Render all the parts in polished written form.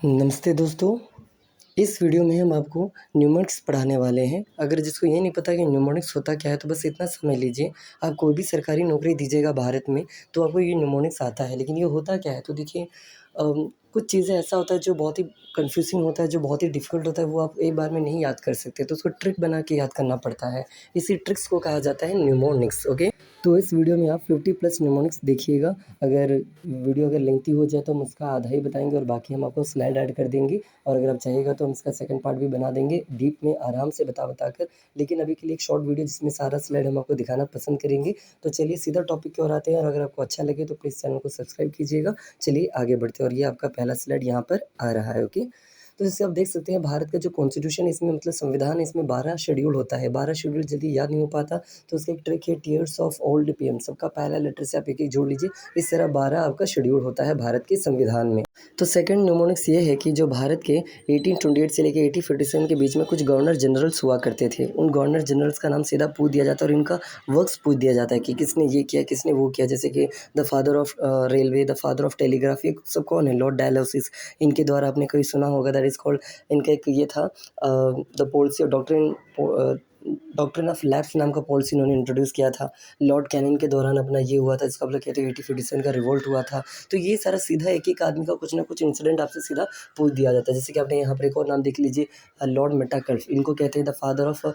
नमस्ते दोस्तों, इस वीडियो में हम आपको न्यूमेरिक्स पढ़ाने वाले हैं। अगर जिसको ये नहीं पता कि न्यूमेरिक्स होता क्या है तो बस इतना समझ लीजिए, आप कोई भी सरकारी नौकरी दीजिएगा भारत में तो आपको ये न्यूमेरिक्स आता है। लेकिन ये होता क्या है तो देखिए कुछ चीज़ें ऐसा होता है जो बहुत ही कन्फ्यूज़िंग होता है, जो बहुत ही डिफ़िकल्ट होता है, वो आप एक बार में नहीं याद कर सकते, तो उसको ट्रिक बना के याद करना पड़ता है। इसी ट्रिक्स को कहा जाता है न्यूमोनिक्स। ओके, तो इस वीडियो में आप 50 प्लस न्यूमोनिक्स देखिएगा। अगर वीडियो लेंथी हो जाए तो हम उसका आधा ही बताएंगे और बाकी हम आपको स्लाइड ऐड कर देंगे, और अगर आप चाहेगा तो हम इसका सेकंड पार्ट भी बना देंगे डीप में आराम से बता कर। लेकिन अभी के लिए एक शॉर्ट वीडियो जिसमें सारा स्लाइड हम आपको दिखाना पसंद करेंगे। तो चलिए सीधा टॉपिक की ओर आते हैं, और अगर आपको अच्छा लगे तो प्लीज़ चैनल को सब्सक्राइब कीजिएगा। चलिए आगे बढ़ते हैं, और ये आपका पहला स्लाइड यहाँ पर आ रहा है। ओके, तो जैसे आप देख सकते हैं भारत का जो कॉन्स्टिट्यूशन है, इसमें मतलब संविधान है, इसमें 12 शेड्यूल होता है। 12 शेड्यूल जल्दी याद नहीं हो पाता तो उसका एक ट्रिक है, टीयर्स ऑफ ओल्ड पीएम, सबका पहला लेटर से आप एक-एक जोड़ लीजिए। इस तरह 12 आपका शेड्यूल होता है भारत के संविधान में। तो सेकंड न्यूमोनिक्स ये है कि जो भारत के 1828 से लेके 1847 के बीच में कुछ गवर्नर जनरल्स हुआ करते थे। उन गवर्नर जनरल्स का नाम सीधा पूछ दिया जाता है, और इनका वर्क्स पूछ दिया जाता है कि किसने ये किया, किसने वो किया। जैसे कि the father of railway, the father of telegraph, ये सब कौन है? Lord dialysis. इनके द्वारा आपने कभी सुना होगा, दैट इज़ कॉल्ड, इनका एक ये था the policy of doctrine of lapse नाम का पॉलिसी इन्होंने इंट्रोड्यूस किया था। लॉर्ड कैनिंग के दौरान अपना ये हुआ था, जिसको आप लोग कहते हैं 1857 का रिवोल्ट हुआ था। तो ये सारा सीधा एक-एक आदमी का कुछ ना कुछ इंसिडेंट आपसे सीधा पूछ दिया जाता है। जैसे कि आपने यहाँ पर एक और नाम देख लीजिए, लॉर्ड मेटाकल्फ, इनको कहते हैं the father of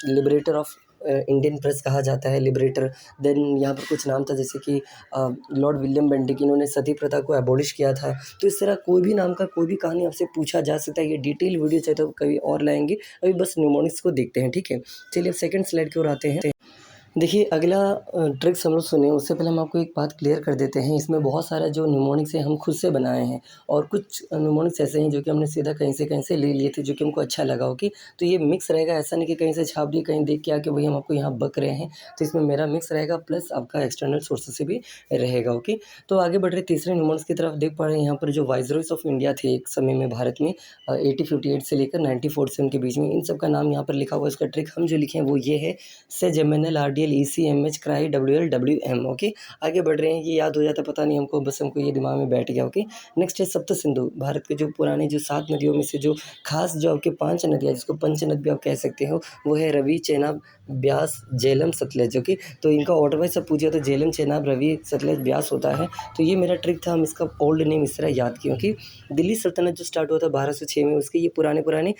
liberator of Indian press कहा जाता है, लिबरेटर। देन यहाँ पर कुछ नाम था जैसे कि लॉर्ड विलियम बेंटिक, इन्होंने सती प्रथा को एबॉलिश किया था। तो इस तरह कोई भी नाम का कोई भी कहानी आपसे पूछा जा सकता है। ये डिटेल वीडियो चाहे तो कभी और लाएँगे, अभी बस न्यूमोनिक्स को देखते हैं, ठीक है? चलिए अब सेकंड स्लाइड की ओर आते हैं। देखिए अगला ट्रिक्स हम लोग सुने उससे पहले हम आपको एक बात क्लियर कर देते हैं। इसमें बहुत सारा जो न्यूमोनिक्स है हम खुद से बनाए हैं, और कुछ न्यूमोनिक्स ऐसे हैं जो कि हमने सीधा कहीं से ले लिए थे, जो कि हमको अच्छा लगा। ओके, तो ये मिक्स रहेगा, ऐसा नहीं कि कहीं से छाप दिए, कहीं देख के आके वही हम आपको यहाँ बक रहे हैं। तो इसमें मेरा मिक्स रहेगा, प्लस आपका एक्सटर्नल सोर्सेस से भी रहेगा। ओके, तो आगे बढ़ रहे तीसरे न्यूमोनिक्स की तरफ। देख पा रहे हैं यहाँ पर जो वाइसरॉयस ऑफ इंडिया थे एक समय में भारत में, 1858 से लेकर 1947 के बीच में, इन सब का नाम यहाँ पर लिखा हुआ है। इसका ट्रिक हम जो लिखे हैं वो ये है, सेज MNL RDL ECMH cry WL WM. Okay, आगे बढ़ रहे हैं। ये याद हो जाता पता नहीं हमको, बस हमको ये दिमाग में बैठ गया। ओके, नेक्स्ट है सप्त सिंधु, भारत के जो पुराने जो 7 नदियों में से जो खास जो आपके 5 नदियाँ, जिसको पंच नद भी आप कह सकते हो, वो है रवि, चेनाब, ब्यास, झेलम, सतलज। ओके, तो इनका ऑर्डर वाइज सब पूछिए तो झेलम, चेनाब, रवि, सतलज, ब्यास होता है। तो ये मेरा ट्रिक था, हम इसका ओल्ड नेम इस तरह याद किए, क्योंकि दिल्ली सल्तनत जो स्टार्ट हुआ था 1206 में, उसके ये पुराने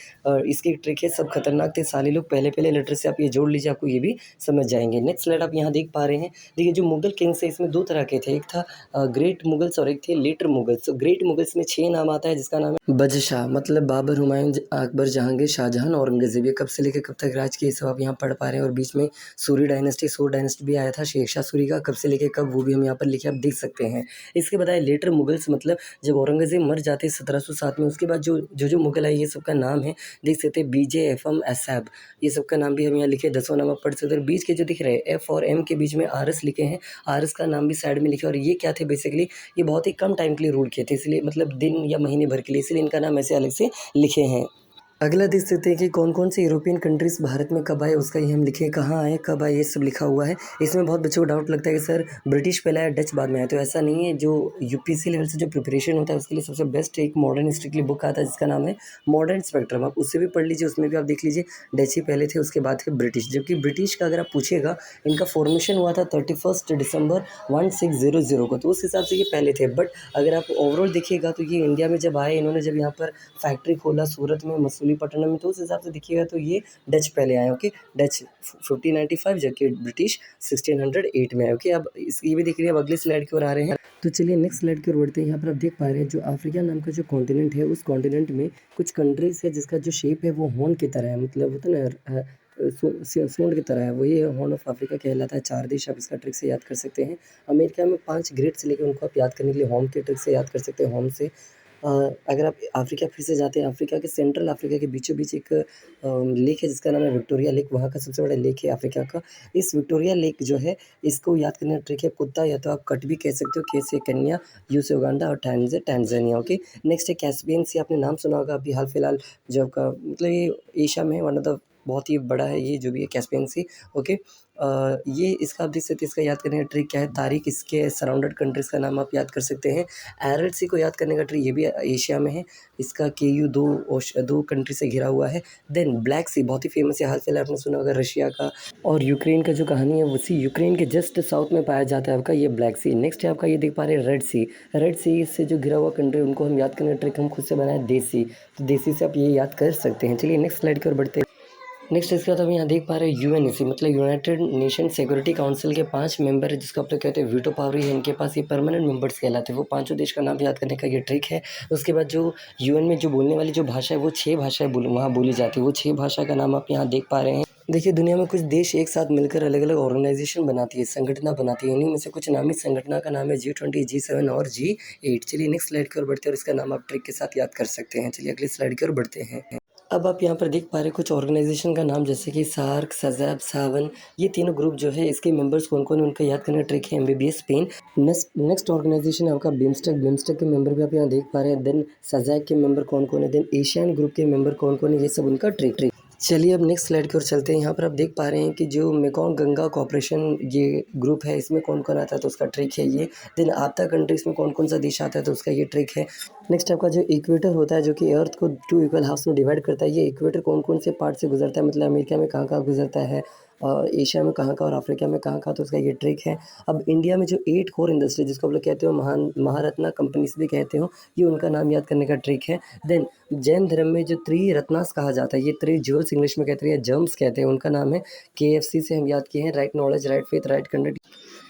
इसकी ट्रिक है। सब खतरनाक थे साले लोग, पहले लेटर से आप ये जोड़ लीजिए, आपको ये भी समझ जाएंगे। नेक्स्ट स्लाइड आप यहाँ देख पा रहे हैं। देखिए जो मुगल किंग्स है इसमें 2 तरह के थे, एक था ग्रेट मुगल्स और एक थे लेटर मुगल्स। तो ग्रेट मुगल्स में 6 नाम आता है, जिसका नाम है बदशाह, मतलब बाबर, हुमायूं, अकबर, जहांगीर, शाहजहां, औरंगजेब। ये कब से लेकर कब तक राज किए सब आप यहाँ पढ़ पा रहे हैं। और बीच में सूरी डायनेस्टी भी आया था, शेरशाह सूरी का, कब से लेकर कब, वो भी हम यहाँ पर लिखे आप देख सकते हैं। इसके बाद आए लेटर मुगल्स, मतलब जब औरंगजेब मर जाते 1707 में, उसके बाद जो मुगल आए, ये सबका नाम है देख सकते हैं, बीजे, एफएम, एसैब, ये सबका नाम भी हम यहाँ लिखे, 10वां नाम आप पढ़ सकते हैं। बीच के जो दिख रहे हैं एफ और एम के बीच में आरएस लिखे हैं, आरएस का नाम भी साइड में लिखे। और ये क्या थे बेसिकली, ये बहुत ही कम टाइम के लिए रूल किए थे, इसलिए मतलब दिन या महीने भर के लिए, इसलिए इनका नाम ऐसे अलग से लिखे हैं। अगला देख सकते हैं कि कौन-कौन से यूरोपियन कंट्रीज़ भारत में कब आए, उसका ही हम लिखे, कहाँ आए, कब आए, ये सब लिखा हुआ है। इसमें बहुत बच्चों को डाउट लगता है कि सर ब्रिटिश पहले आया, डच बाद में आया, तो ऐसा नहीं है। जो यूपीएससी लेवल से जो प्रिपरेशन होता है उसके लिए सबसे बेस्ट एक मॉडर्न स्ट्रिक्टली बुक आता है, जिसका नाम है मॉडर्न स्पेक्ट्रम। आप उससे भी पढ़ लीजिए, उसमें भी आप देख लीजिए, डच ही पहले थे, उसके बाद थे ब्रिटिश। जबकि ब्रिटिश का अगर आप पूछिएगा, इनका फॉर्मेशन हुआ था 31 दिसंबर 1600 को, तो उस हिसाब से ये पहले थे। बट अगर आप ओवरऑल देखिएगा तो ये इंडिया में जब आए, इन्होंने जब यहाँ पर फैक्ट्री खोला सूरत में, मसूलीपट्टनम में, तो उस हिसाब से देखिएगा तो ये डच पहले आए। ओके, डच 1595, जबकि ब्रिटिश 1608 में आए। ओके, अब ये भी देखिए। अब अगले स्लाइड की ओर आ रहे हैं, तो चलिए नेक्स्ट स्लाइड की ओर बढ़ते हैं। यहाँ पर आप देख पा रहे हैं जो अफ्रीका नाम का जो कॉन्टिनेंट है, उस कॉन्टिनेंट में कुछ कंट्रीज है जिसका जो शेप है वो हॉर्न की तरह है, मतलब होता है ना सूंड की तरह है, वही हॉर्न ऑफ अफ्रीका कहलाता है। 4 देश आप इसका ट्रिक से याद कर सकते हैं। अमेरिका में 5 ग्रेट से लेकर उनको आप याद करने के लिए हॉर्न के ट्रिक से याद कर सकते हैं, हॉर्न से। अगर आप अफ्रीका फिर से जाते हैं, अफ्रीका के सेंट्रल अफ्रीका के बीचों बीच एक लेक है जिसका नाम है विक्टोरिया लेक, वहाँ का सबसे बड़ा लेक है अफ्रीका का। इस विक्टोरिया लेक जो है, इसको याद करने का ट्रिक है कुत्ता, या तो आप कट भी कह सकते हो, के से केन्या, यू से उगांडा और टैन से टैंजानिया। ओके, नेक्स्ट है कैस्पियन सी, आपने नाम सुना होगा अभी हाल फिलहाल, जो आपका मतलब ये एशिया में वन ऑफ द बहुत ही बड़ा है ये जो भी है कैस्पियन सी। ओके, ये इसका आप देख सकते हैं, इसका याद करने का ट्रिक क्या है, तारीख इसके सराउंडेड कंट्रीज़ का नाम आप याद कर सकते हैं। एरल सी को याद करने का ट्रिक, ये भी एशिया में है, इसका केयू दो कंट्री से घिरा हुआ है। देन ब्लैक सी बहुत ही फेमस है, हाल फिलहाल आपने सुना होगा रशिया का और यूक्रेन का जो कहानी है, उसी यूक्रेन के जस्ट साउथ में पाया जाता है आपका ये ब्लैक सी। नेक्स्ट है आपका ये देख पा रहे हैं रेड सी। रेड सी से जो घिरा हुआ कंट्री, उनको हम याद करने का ट्रिक हम खुद से बनाए देसी, तो देसी से आप ये याद कर सकते हैं। चलिए नेक्स्ट स्लाइड की ओर बढ़ते हैं। नेक्स्ट इसके बाद हम यहाँ देख पा रहे हैं यूएनएसी, मतलब यूनाइटेड नेशन सिक्योरिटी काउंसिल के 5 मेंबर है, जिसको आप लोग कहते हैं वीटो पावर है इनके पास, ये परमानेंट मेंबर्स कहलाते हैं। वो पांचों देश का नाम याद करने का ये ट्रिक है। उसके बाद जो यूएन में जो बोलने वाली जो भाषा है, वो 6 भाषाएं वहाँ बोली जाती है। वो 6 भाषा का नाम आप यहाँ देख पा रहे हैं। देखिए, दुनिया में कुछ देश एक साथ मिलकर अलग अलग ऑर्गेनाइजेशन बनाती है, संगठना बनाती है। इन्हीं में से कुछ नामी संगठना का नाम है G20, G7 और G8। चलिए नेक्स्ट स्लाइड की ओर बढ़ते हैं और इसका नाम आप ट्रिक के साथ याद कर सकते हैं। चलिए अगली स्लाइड की ओर बढ़ते हैं। अब आप यहाँ पर देख पा रहे हैं कुछ ऑर्गेनाइजेशन का नाम, जैसे कि सार्क, सजैब, सावन, ये तीनों ग्रुप जो है, इसके मेंबर्स कौन कौन है उनका याद करने का ट्रिक है एमबीबीएस पेन। नेक्स्ट ऑर्गेनाइजेशन है आपका बिम्स्टेक। बिम्स्टेक के मेंबर भी आप यहाँ देख पा रहे हैं। देन सजैक के मेंबर कौन कौन है, देन एशियन ग्रुप के मेंबर कौन कौन है, ये सब उनका ट्रिक। चलिए अब नेक्स्ट स्लाइड की ओर चलते हैं। यहाँ पर आप देख पा रहे हैं कि जो मेकॉन्ग गंगा कॉर्पोरेशन ये ग्रुप है, इसमें कौन कौन आता है, तो उसका ट्रिक है ये। देन आपता कंट्रीज में कौन कौन सा देश आता है, तो उसका ये ट्रिक है। नेक्स्ट आपका जो इक्वेटर होता है, जो कि अर्थ को 2 इक्वल हाफ्स में डिवाइड करता है, ये इक्वेटर कौन कौन से पार्ट से गुजरता है, मतलब अमेरिका में कहाँ कहाँ गुजरता है, एशिया में कहाँ कहाँ और अफ्रीका में कहाँ कहाँ, तो उसका ये ट्रिक है। अब इंडिया में जो 8 कोर इंडस्ट्री, जिसको आप लोग कहते हो महारत्ना कंपनीज भी कहते हो, ये उनका नाम याद करने का ट्रिक है। देन जैन धर्म में जो त्रिरत्नास कहा जाता है, ये त्रि ज्वेल्स इंग्लिश में कहते हैं, जम्स कहते हैं, उनका नाम है KFC से हम याद किए हैं, right knowledge, right faith, right conduct.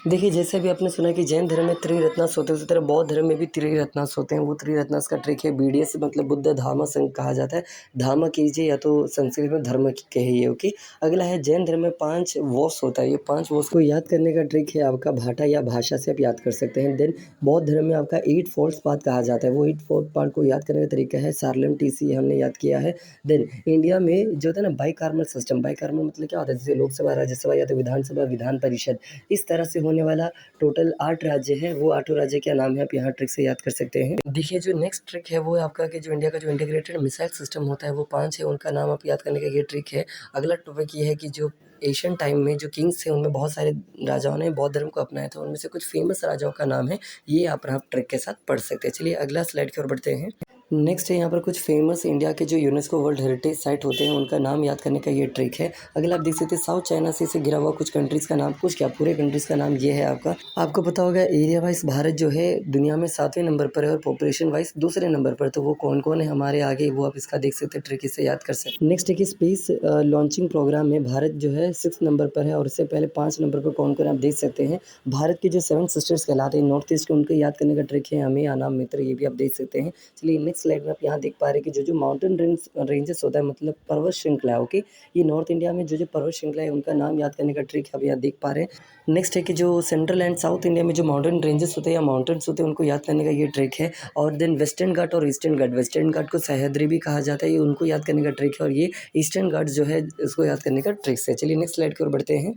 देखिए, जैसे भी आपने सुना कि जैन धर्म में त्रिरत्नास होते हैं, उसी तरह बौद्ध धर्म में भी त्रिरत्नास होते हैं। वो त्रिरत्नास का ट्रिक है BDS, मतलब बुद्ध धामा संघ कहा जाता है। धामा कीजिए या तो संस्कृत में धर्म कहिए। ओके, अगला है जैन धर्म में 5 वॉस होता है। ये 5 वॉस को याद करने का ट्रिक है आपका भाटा या भाषा से आप याद कर सकते हैं। देन बौद्ध धर्म में आपका 8 फोर्थ पाथ कहा जाता है। वो 8 फोर्थ पाथ को याद करने का तरीका है सार्लम TC, हमने याद किया है। देन इंडिया में जो होता है ना बाइकार्मल सिस्टम, बाइकार्मल मतलब क्या होता है, जैसे लोकसभा, राज्यसभा या तो विधानसभा, विधान परिषद, इस तरह से होने वाला टोटल 8 राज्य हैं। वो 8 राज्य क्या नाम है, आप यहाँ ट्रिक से याद कर सकते हैं। देखिए, जो नेक्स्ट ट्रिक है वो है आपका कि जो इंडिया का जो इंटीग्रेटेड मिसाइल सिस्टम होता है, वो 5 है, उनका नाम आप याद करने का ये ट्रिक है। अगला टॉपिक ये है कि जो एशियन टाइम में जो किंग्स थे, उनमें बहुत सारे राजाओं ने बौद्ध धर्म को अपनाया था, उनमें से कुछ फेमस राजाओं का नाम है, ये आप ट्रिक के साथ पढ़ सकते हैं। चलिए अगला स्लाइड की ओर बढ़ते हैं। नेक्स्ट है यहाँ पर कुछ फेमस इंडिया के जो यूनेस्को वर्ल्ड हेरिटेज साइट होते हैं, उनका नाम याद करने का ये ट्रिक है। अगला आप देख सकते हैं साउथ चाइना सी से घिरा हुआ कुछ कंट्रीज़ का नाम, कुछ क्या पूरे कंट्रीज़ का नाम ये है आपका। आपको पता होगा एरिया वाइज भारत जो है दुनिया में 7वें नंबर पर है और पॉपुलेशन वाइज दूसरे नंबर पर, तो वो कौन कौन है हमारे आगे, वो आप इसका देख सकते हैं, ट्रिक से याद कर सकते हैं। नेक्स्ट है कि स्पेस लॉन्चिंग प्रोग्राम में भारत जो है 6 नंबर पर है और इससे पहले 5 नंबर पर कौन कौन आप देख सकते हैं। भारत के जो 7 सिस्टर्स कहलाते हैं नॉर्थ ईस्ट के, उनको याद करने का ट्रिक है हमें आनाम मित्र, ये भी आप देख सकते हैं। चलिए नेक्स्ट स्लाइड में आप यहाँ देख पा रहे हैं कि जो माउंटेन रेंजेस होता है, मतलब पर्वत श्रृंखला। ओके, ये नॉर्थ इंडिया में जो पर्वत श्रृंखला है, उनका नाम याद करने का ट्रिक है, आप यहाँ देख पा रहे हैं। नेक्स्ट है कि जो सेंट्रल एंड साउथ इंडिया में जो माउंटेन रेंजेस होते हैं या माउंटेन्स होते हैं, उनको याद करने का ये ट्रिक है। और देन वेस्टर्न घाट और ईस्टर्न घाट, वेस्टर्न घाट को सह्याद्री भी कहा जाता है, ये उनको याद करने का ट्रिक है, और ये ईस्टर्न घाट जो है उसको याद करने का ट्रिक्स है। चलिए नेक्स्ट स्लाइड की ओर बढ़ते हैं।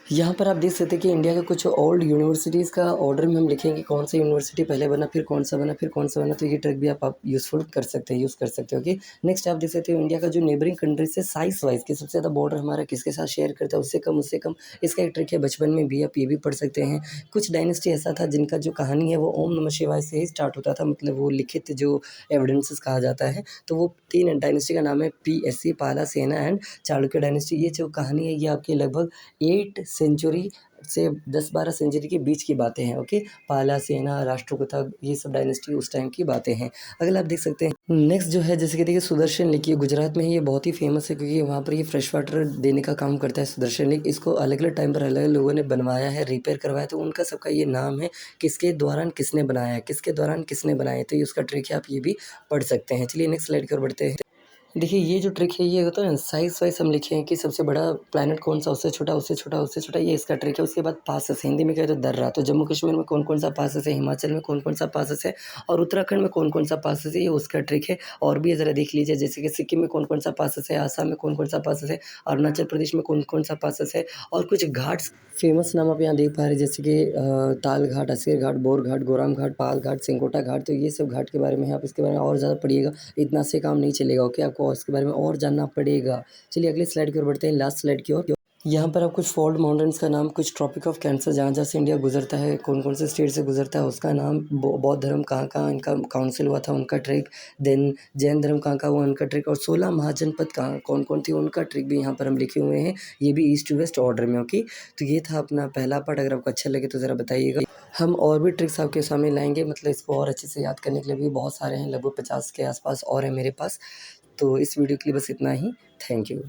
यहाँ पर आप देख सकते हैं कि इंडिया के कुछ ओल्ड यूनिवर्सिटीज़ का ऑर्डर में हम लिखेंगे कौन सा यूनिवर्सिटी पहले बना, फिर कौन सा बना, फिर कौन सा बना, तो ये ट्रिक भी आप यूज़फुल कर सकते हैं, यूज़ कर सकते हो। ओके, नेक्स्ट आप देख सकते हो इंडिया का जो नेबरिंग कंट्री से साइज वाइज कि सबसे ज़्यादा बॉर्डर हमारा किसके साथ शेयर करता है, उससे कम, इसका एक ट्रिक है, बचपन में भी आप ये भी पढ़ सकते हैं। कुछ डायनेस्टी ऐसा था जिनका जो कहानी है वो ओम नमः शिवाय से ही स्टार्ट होता था, मतलब वो लिखित जो एविडेंसेस कहा जाता है, तो वो 3 डायनेस्टी का नाम है PSC, पाला, सेना एंड चालुक्य डायनेस्टी। ये जो कहानी है ये आपकी लगभग 8 सेंचुरी से 10-12 सेंचुरी के बीच की बातें हैं। ओके, पाला, सेना, राष्ट्रकूटा, ये सब डायनेस्टी उस टाइम की बातें हैं। अगला आप देख सकते हैं नेक्स्ट जो है, जैसे कि देखिए सुदर्शन लेक, ये गुजरात में ही ये बहुत ही फेमस है, क्योंकि वहाँ पर ये फ्रेश वाटर देने का काम करता है सुदर्शन लेक। इसको अलग अलग टाइम पर अलग अलग लोगों ने बनवाया है, रिपेयर करवाया, तो उनका सबका ये नाम है, किसके दौरान किसने बनाया है, किसके दौरान किसने बनाया, तो ये उसका ट्रिक है, आप ये भी पढ़ सकते हैं। चलिए नेक्स्ट स्लाइड की ओर बढ़ते हैं। देखिए, ये जो ट्रिक है ये होता है ना, साइज़ वाइज़ हम लिखे हैं कि सबसे बड़ा प्लैनेट कौन सा, उससे छोटा, उससे छोटा, उससे छोटा, ये इसका ट्रिक है। उसके बाद पासेस, हिंदी में कहें तो दर्रा, तो जम्मू कश्मीर में कौन कौन सा पासेस है, हिमाचल में कौन कौन सा पासेस है, और उत्तराखंड में कौन कौन सा पासेस है, ये उसका ट्रिक है। और भी ज़रा देख लीजिए, जैसे कि सिक्किम में कौन कौन सा पासेस है, आसाम में कौन कौन सा पासेस है, अरुणाचल प्रदेश में कौन कौन सा पासेस है, और कुछ घाट्स फेमस नाम आप यहाँ देख पा रहे हैं, जैसे कि ताल घाट, अस्सीर घाट, बोर घाट, गोराम घाट, पाल घाट, सिंगोटा घाट, तो ये सब घाट के बारे में आप इसके बारे में और ज़्यादा पढ़िएगा, इतना से काम नहीं चलेगा। ओके, आपको और इसके बारे में और जानना पड़ेगा। चलिए अगली स्लाइड की ओर बढ़ते हैं, लास्ट स्लाइड की ओर। यहाँ पर आप कुछ फॉल्ट माउंटेन्स का नाम, कुछ ट्रॉपिक ऑफ कैंसर जहाँ-जहाँ से इंडिया गुजरता है, कौन-कौन से स्टेट से गुजरता है उसका नाम, बौद्ध धर्म कहाँ-कहाँ इनका काउंसिल हुआ था उनका ट्रिक, देन जैन धर्म कहाँ-कहाँ हुआ उनका ट्रिक, और 16 महाजनपद कहाँ कौन-कौन थी उनका ट्रिक भी यहाँ पर हम लिखे हुए हैं, ये भी ईस्ट टू वेस्ट ऑर्डर में। ओके, तो ये था अपना पहला पार्ट। अगर आपको अच्छा लगे तो ज़रा बताइएगा। हम और भी ट्रिक्स आपके सामने लाएँगे, मतलब इसको और अच्छे से याद करने के लिए भी बहुत सारे हैं, लगभग 50 के आस-पास और हैं मेरे पास। तो इस वीडियो के लिए बस इतना ही। Thank you.